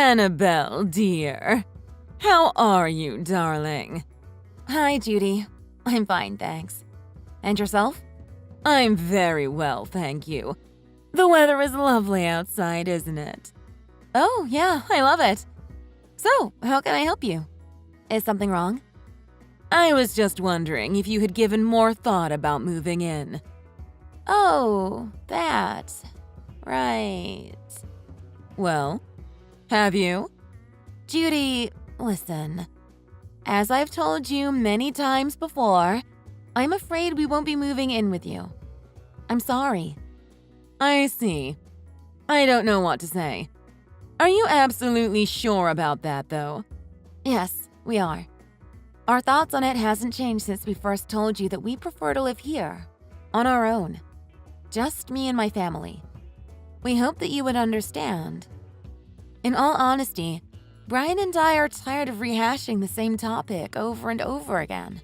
Annabelle, dear. How are you, darling? Hi, Judy. I'm fine, thanks. And yourself? I'm very well, thank you. The weather is lovely outside, isn't it? Oh, yeah, I love it. So, how can I help you? Is something wrong? I was just wondering if you had given more thought about moving in. Oh, that. Right. Well, have you? Judy, listen. As I've told you many times before, I'm afraid we won't be moving in with you. I'm sorry. I see. I don't know what to say. Are you absolutely sure about that, though? Yes, we are. Our thoughts on it hasn't changed since we first told you that we prefer to live here, on our own. Just me and my family. We hope that you would understand. In all honesty, Brian and I are tired of rehashing the same topic over and over again.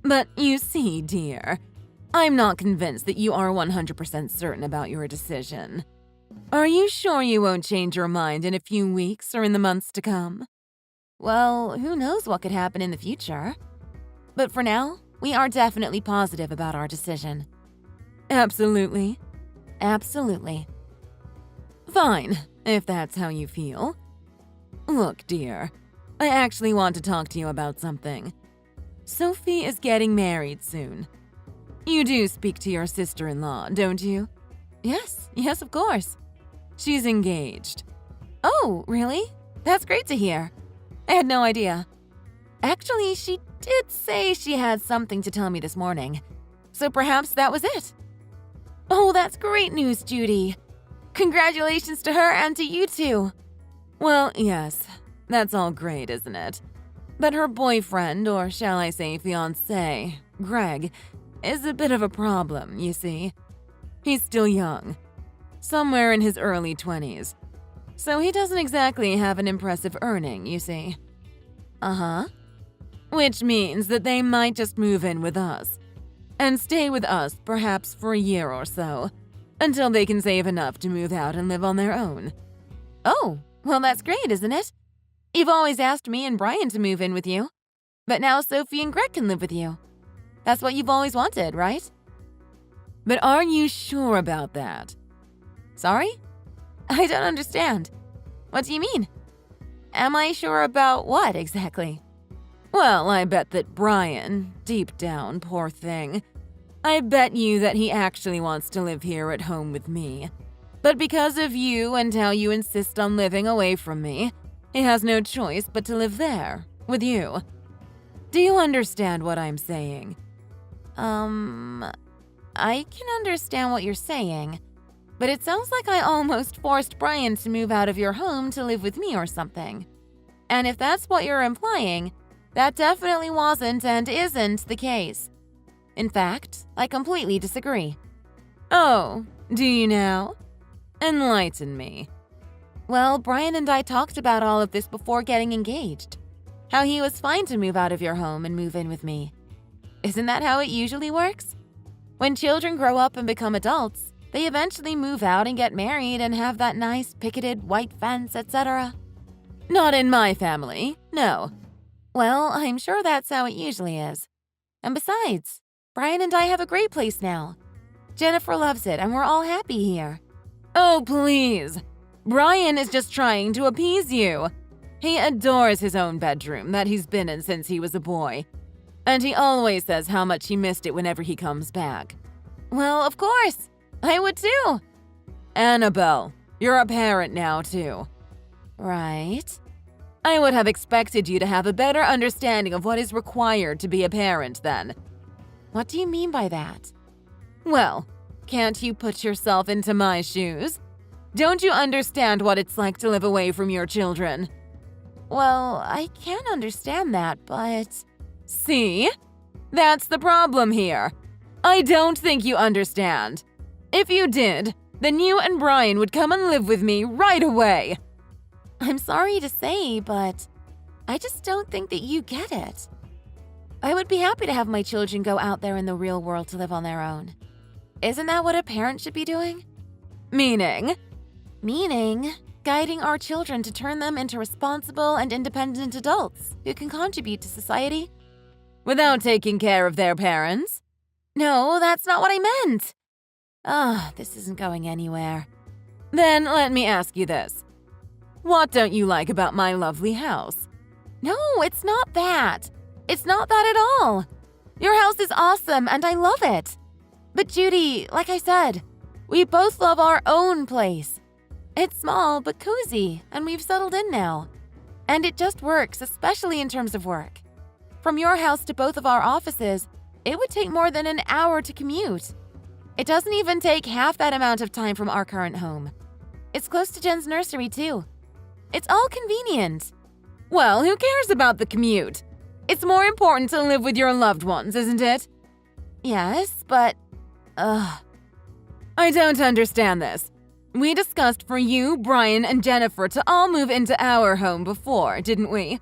But you see, dear, I'm not convinced that you are 100% certain about your decision. Are you sure you won't change your mind in a few weeks or in the months to come? Well, who knows what could happen in the future? But for now, we are definitely positive about our decision. Absolutely. Absolutely. Fine, if that's how you feel. Look, dear, I actually want to talk to you about something. Sophie is getting married soon. You do speak to your sister-in-law, don't you? Yes, of course. She's engaged. Oh, really? That's great to hear. I had no idea. Actually, she did say she had something to tell me this morning. So perhaps that was it. Oh, that's great news, Judy. Congratulations to her and to you too. Well, yes, that's all great, isn't it? But her boyfriend, or shall I say fiancé, Greg, is a bit of a problem, you see. He's still young, somewhere in his early 20s. So he doesn't exactly have an impressive earning, you see. Uh-huh. Which means that they might just move in with us and stay with us perhaps for a year or so, until they can save enough to move out and live on their own. Oh, well that's great, isn't it? You've always asked me and Brian to move in with you, but now Sophie and Greg can live with you. That's what you've always wanted, right? But are you sure about that? Sorry? I don't understand. What do you mean? Am I sure about what exactly? Well, I bet that Brian, deep down, poor thing, I bet you that he actually wants to live here at home with me. But because of you and how you insist on living away from me, he has no choice but to live there, with you. Do you understand what I'm saying? I can understand what you're saying, but it sounds like I almost forced Brian to move out of your home to live with me or something. And if that's what you're implying, that definitely wasn't and isn't the case. In fact, I completely disagree. Oh, do you now? Enlighten me. Well, Brian and I talked about all of this before getting engaged. How he was fine to move out of your home and move in with me. Isn't that how it usually works? When children grow up and become adults, they eventually move out and get married and have that nice picketed white fence, etc. Not in my family, no. Well, I'm sure that's how it usually is. And besides, Brian and I have a great place now. Jennifer loves it and we're all happy here. Oh, please. Brian is just trying to appease you. He adores his own bedroom that he's been in since he was a boy. And he always says how much he missed it whenever he comes back. Well, of course. I would too. Annabelle, you're a parent now too. Right. I would have expected you to have a better understanding of what is required to be a parent then. What do you mean by that? Well, can't you put yourself into my shoes? Don't you understand what it's like to live away from your children? Well, I can understand that, but… See? That's the problem here. I don't think you understand. If you did, then you and Brian would come and live with me right away. I'm sorry to say, but I just don't think that you get it. I would be happy to have my children go out there in the real world to live on their own. Isn't that what a parent should be doing? Meaning? Meaning, guiding our children to turn them into responsible and independent adults who can contribute to society. Without taking care of their parents? No, that's not what I meant. This isn't going anywhere. Then let me ask you this. What don't you like about my lovely house? No, it's not that. It's not that at all. Your house is awesome and I love it. But Judy, like I said, we both love our own place. It's small but cozy, and we've settled in now. And it just works, especially in terms of work. From your house to both of our offices, it would take more than an hour to commute. It doesn't even take half that amount of time from our current home. It's close to Jen's nursery, too. It's all convenient. Well, who cares about the commute? It's more important to live with your loved ones, isn't it? Yes, but… I don't understand this. We discussed for you, Brian, and Jennifer to all move into our home before, didn't we?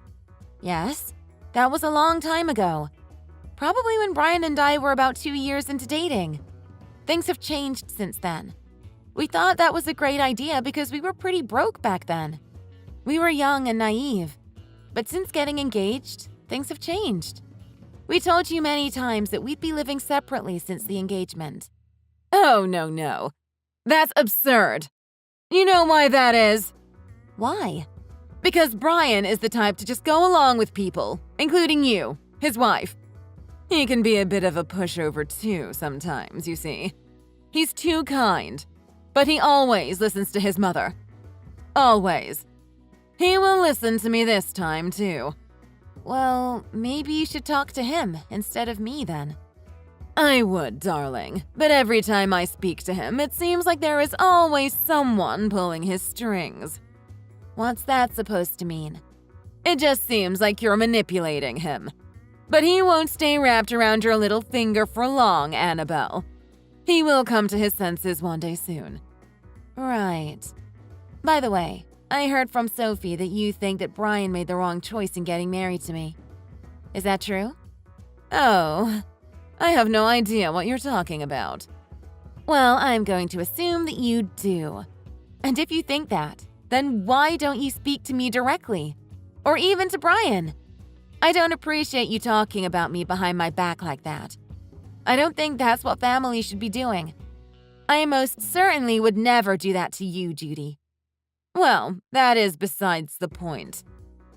Yes, that was a long time ago. Probably when Brian and I were about 2 years into dating. Things have changed since then. We thought that was a great idea because we were pretty broke back then. We were young and naive. But since getting engaged, things have changed. We told you many times that we'd be living separately since the engagement. Oh, no. That's absurd. You know why that is? Why? Because Brian is the type to just go along with people, including you, his wife. He can be a bit of a pushover too sometimes, you see. He's too kind, but he always listens to his mother. Always. He will listen to me this time too. Well, maybe you should talk to him instead of me then. I would, darling, but every time I speak to him, it seems like there is always someone pulling his strings. What's that supposed to mean? It just seems like you're manipulating him. But he won't stay wrapped around your little finger for long, Annabelle. He will come to his senses one day soon. Right. By the way, I heard from Sophie that you think that Brian made the wrong choice in getting married to me. Is that true? Oh, I have no idea what you're talking about. Well, I'm going to assume that you do. And if you think that, then why don't you speak to me directly? Or even to Brian? I don't appreciate you talking about me behind my back like that. I don't think that's what family should be doing. I most certainly would never do that to you, Judy. Well, that is besides the point.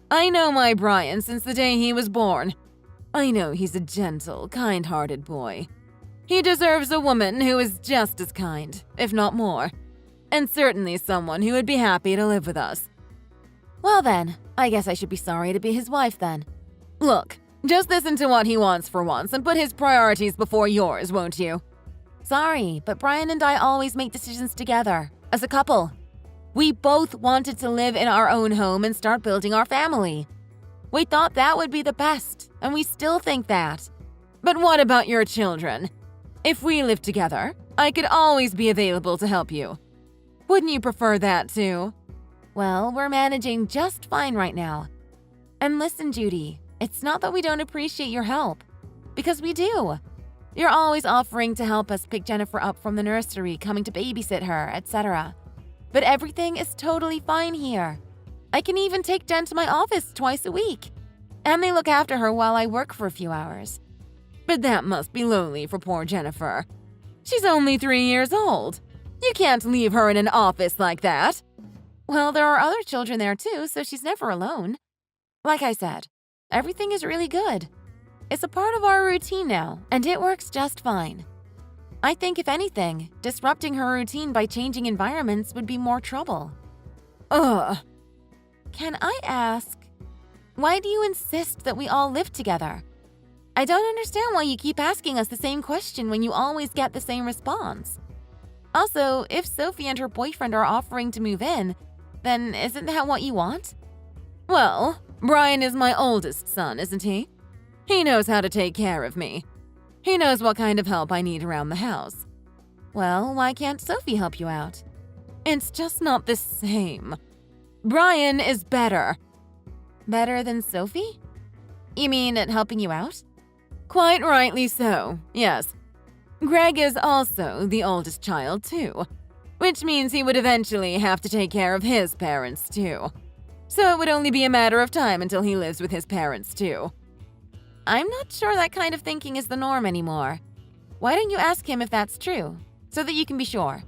I know my Brian since the day he was born. I know he's a gentle, kind-hearted boy. He deserves a woman who is just as kind, if not more, and certainly someone who would be happy to live with us. Well then, I guess I should be sorry to be his wife then. Look, just listen to what he wants for once and put his priorities before yours, won't you? Sorry, but Brian and I always make decisions together, as a couple. We both wanted to live in our own home and start building our family. We thought that would be the best, and we still think that. But what about your children? If we lived together, I could always be available to help you. Wouldn't you prefer that too? Well, we're managing just fine right now. And listen, Judy, it's not that we don't appreciate your help, because we do. You're always offering to help us pick Jennifer up from the nursery, coming to babysit her, etc. But everything is totally fine here. I can even take Jen to my office twice a week. And they look after her while I work for a few hours. But that must be lonely for poor Jennifer. She's only 3 years old. You can't leave her in an office like that. Well, there are other children there too, so she's never alone. Like I said, everything is really good. It's a part of our routine now, and it works just fine. I think if anything, disrupting her routine by changing environments would be more trouble. Ugh. Can I ask, why do you insist that we all live together? I don't understand why you keep asking us the same question when you always get the same response. Also, if Sophie and her boyfriend are offering to move in, then isn't that what you want? Well, Brian is my oldest son, isn't he? He knows how to take care of me. He knows what kind of help I need around the house. Well, why can't Sophie help you out? It's just not the same. Brian is better. Better than Sophie? You mean at helping you out? Quite rightly so, yes. Greg is also the oldest child, too. which means he would eventually have to take care of his parents too. So it would only be a matter of time until he lives with his parents too. I'm not sure that kind of thinking is the norm anymore. Why don't you ask him if that's true, so that you can be sure?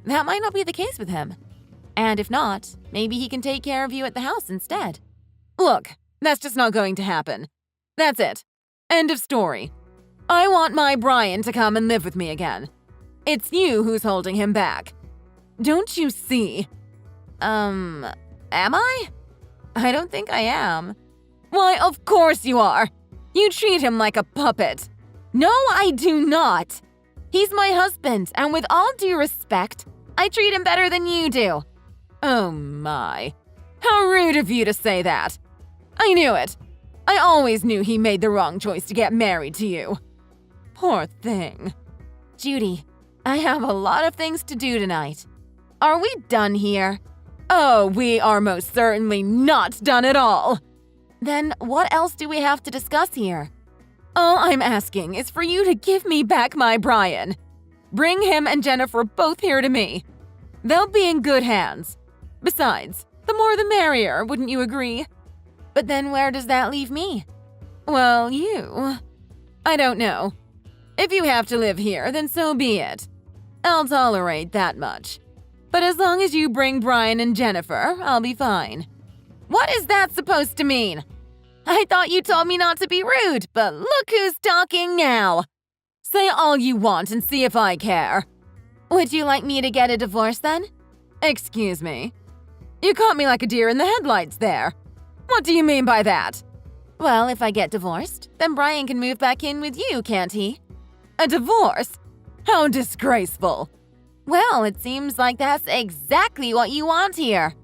That might not be the case with him. And if not, maybe he can take care of you at the house instead. Look, that's just not going to happen. That's it. End of story. I want my Brian to come and live with me again. It's you who's holding him back. Don't you see? Am I? I don't think I am. Why, of course you are. You treat him like a puppet. No, I do not. He's my husband, and with all due respect, I treat him better than you do. Oh my. How rude of you to say that. I knew it. I always knew he made the wrong choice to get married to you. Poor thing. Judy, I have a lot of things to do tonight. Are we done here? Oh, we are most certainly not done at all. Then what else do we have to discuss here? All I'm asking is for you to give me back my Brian. Bring him and Jennifer both here to me. They'll be in good hands. Besides, the more the merrier, wouldn't you agree? But then where does that leave me? Well, you. I don't know. If you have to live here, then so be it. I'll tolerate that much. But as long as you bring Brian and Jennifer, I'll be fine. What is that supposed to mean? I thought you told me not to be rude, but look who's talking now. Say all you want and see if I care. Would you like me to get a divorce then? Excuse me. You caught me like a deer in the headlights there. What do you mean by that? Well, if I get divorced, then Brian can move back in with you, can't he? A divorce? How disgraceful. Well, it seems like that's exactly what you want here.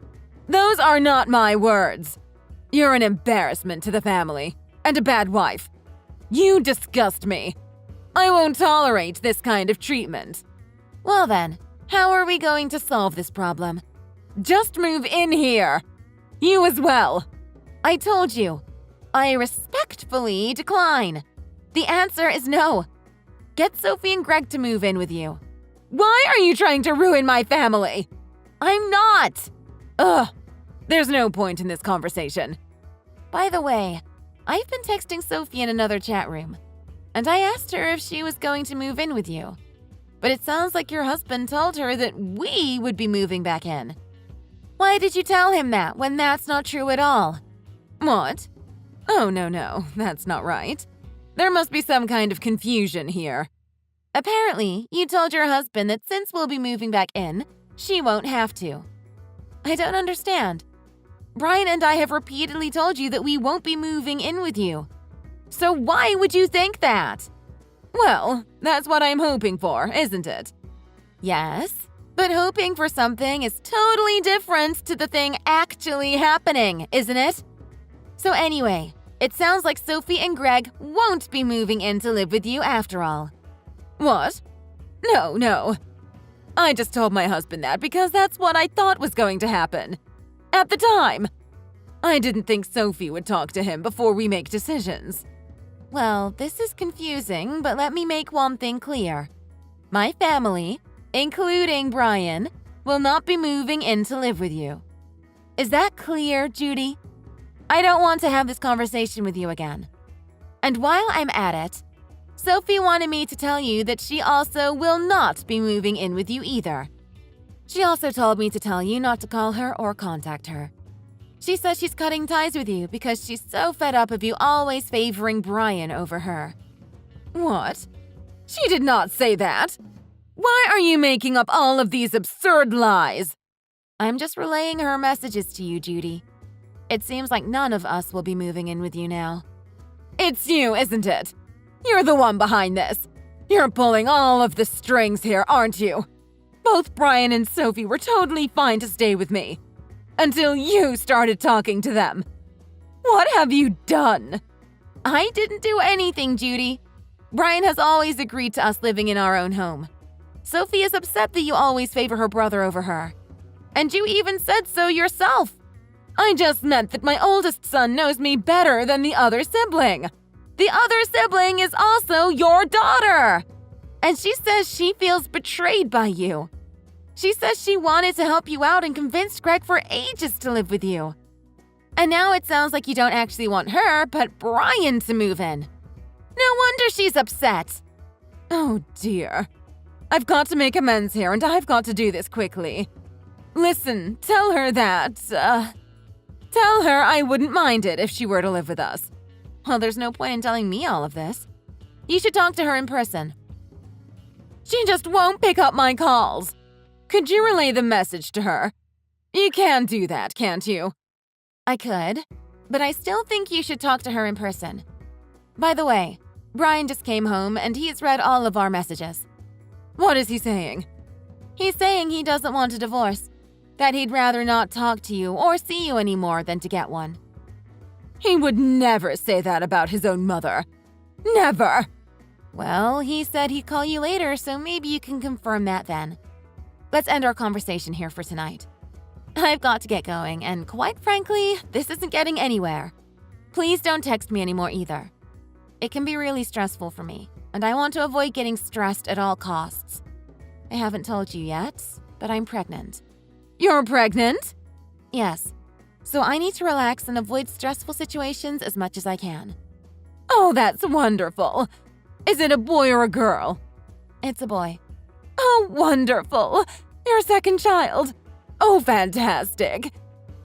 Those are not my words. You're an embarrassment to the family, and a bad wife. You disgust me. I won't tolerate this kind of treatment. Well then, how are we going to solve this problem? Just move in here. You as well. I told you. I respectfully decline. The answer is no. Get Sophie and Greg to move in with you. Why are you trying to ruin my family? I'm not. Ugh. There's no point in this conversation. By the way, I've been texting Sophie in another chat room, and I asked her if she was going to move in with you. But it sounds like your husband told her that we would be moving back in. Why did you tell him that when that's not true at all? What? Oh, no, that's not right. There must be some kind of confusion here. Apparently, you told your husband that since we'll be moving back in, she won't have to. I don't understand. Brian and I have repeatedly told you that we won't be moving in with you. So why would you think that? Well, that's what I'm hoping for, isn't it? Yes, but hoping for something is totally different to the thing actually happening, isn't it? So anyway, it sounds like Sophie and Greg won't be moving in to live with you after all. What? No. I just told my husband that because that's what I thought was going to happen. At the time. I didn't think Sophie would talk to him before we make decisions. Well, this is confusing, but let me make one thing clear. My family, including Brian, will not be moving in to live with you. Is that clear, Judy? I don't want to have this conversation with you again. And while I'm at it, Sophie wanted me to tell you that she also will not be moving in with you either. She also told me to tell you not to call her or contact her. She says she's cutting ties with you because she's so fed up of you always favoring Brian over her. What? She did not say that. Why are you making up all of these absurd lies? I'm just relaying her messages to you, Judy. It seems like none of us will be moving in with you now. It's you, isn't it? You're the one behind this. You're pulling all of the strings here, aren't you? Both Brian and Sophie were totally fine to stay with me. Until you started talking to them. What have you done? I didn't do anything, Judy. Brian has always agreed to us living in our own home. Sophie is upset that you always favor her brother over her. And you even said so yourself. I just meant that my oldest son knows me better than the other sibling. The other sibling is also your daughter. And she says she feels betrayed by you. She says she wanted to help you out and convinced Greg for ages to live with you. And now it sounds like you don't actually want her, but Brian to move in. No wonder she's upset. Oh dear. I've got to make amends here, and I've got to do this quickly. Listen, tell her I wouldn't mind it if she were to live with us. Well, there's no point in telling me all of this. You should talk to her in person. She just won't pick up my calls. Could you relay the message to her? You can do that, can't you? I could, but I still think you should talk to her in person. By the way, Brian just came home and he's read all of our messages. What is he saying? He's saying he doesn't want a divorce, that he'd rather not talk to you or see you anymore than to get one. He would never say that about his own mother. Never! Well, he said he'd call you later, so maybe you can confirm that then. Let's end our conversation here for tonight. I've got to get going, and quite frankly, this isn't getting anywhere. Please don't text me anymore either. It can be really stressful for me, and I want to avoid getting stressed at all costs. I haven't told you yet, but I'm pregnant. You're pregnant? Yes. So I need to relax and avoid stressful situations as much as I can. Oh, that's wonderful. Is it a boy or a girl? It's a boy. Oh, wonderful. Your second child. Oh, fantastic.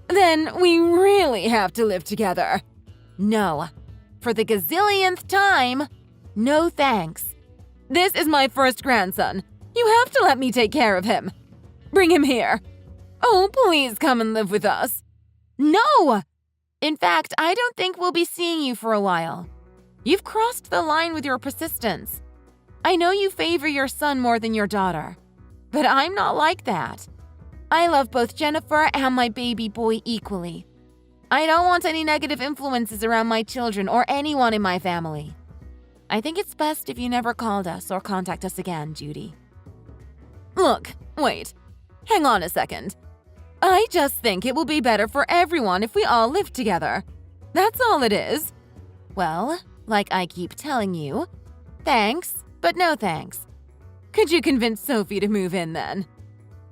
Then we really have to live together. No. For the gazillionth time, no thanks. This is my first grandson. You have to let me take care of him. Bring him here. Oh, please come and live with us. No! In fact, I don't think we'll be seeing you for a while. You've crossed the line with your persistence. I know you favor your son more than your daughter, but I'm not like that. I love both Jennifer and my baby boy equally. I don't want any negative influences around my children or anyone in my family. I think it's best if you never called us or contact us again, Judy. Look, wait. Hang on a second. I just think it will be better for everyone if we all live together. That's all it is. Well, like I keep telling you, thanks, but no thanks. Could you convince Sophie to move in then?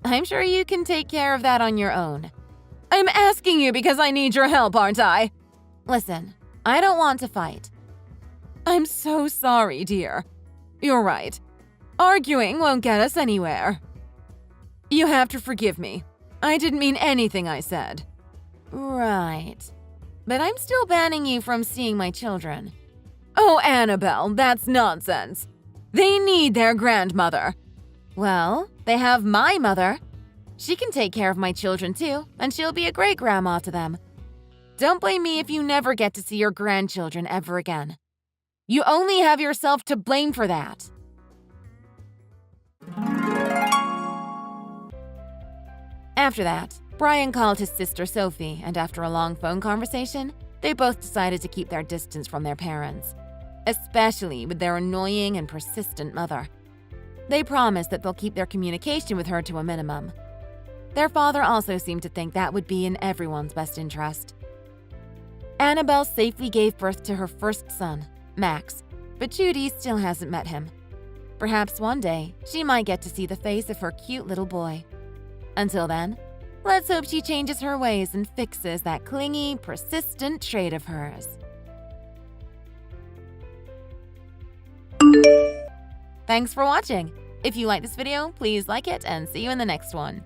I'm sure you can take care of that on your own. I'm asking you because I need your help, aren't I? Listen, I don't want to fight. I'm so sorry, dear. You're right. Arguing won't get us anywhere. You have to forgive me. I didn't mean anything I said. Right. But I'm still banning you from seeing my children. Oh, Annabelle, that's nonsense. They need their grandmother. Well, they have my mother. She can take care of my children too, and she'll be a great grandma to them. Don't blame me if you never get to see your grandchildren ever again. You only have yourself to blame for that. After that, Brian called his sister Sophie, and after a long phone conversation, they both decided to keep their distance from their parents, especially with their annoying and persistent mother. They promised that they'll keep their communication with her to a minimum. Their father also seemed to think that would be in everyone's best interest. Annabelle safely gave birth to her first son, Max, but Judy still hasn't met him. Perhaps one day, she might get to see the face of her cute little boy. Until then, let's hope she changes her ways and fixes that clingy, persistent trait of hers. Thanks for watching. If you like this video, please like it and see you in the next one.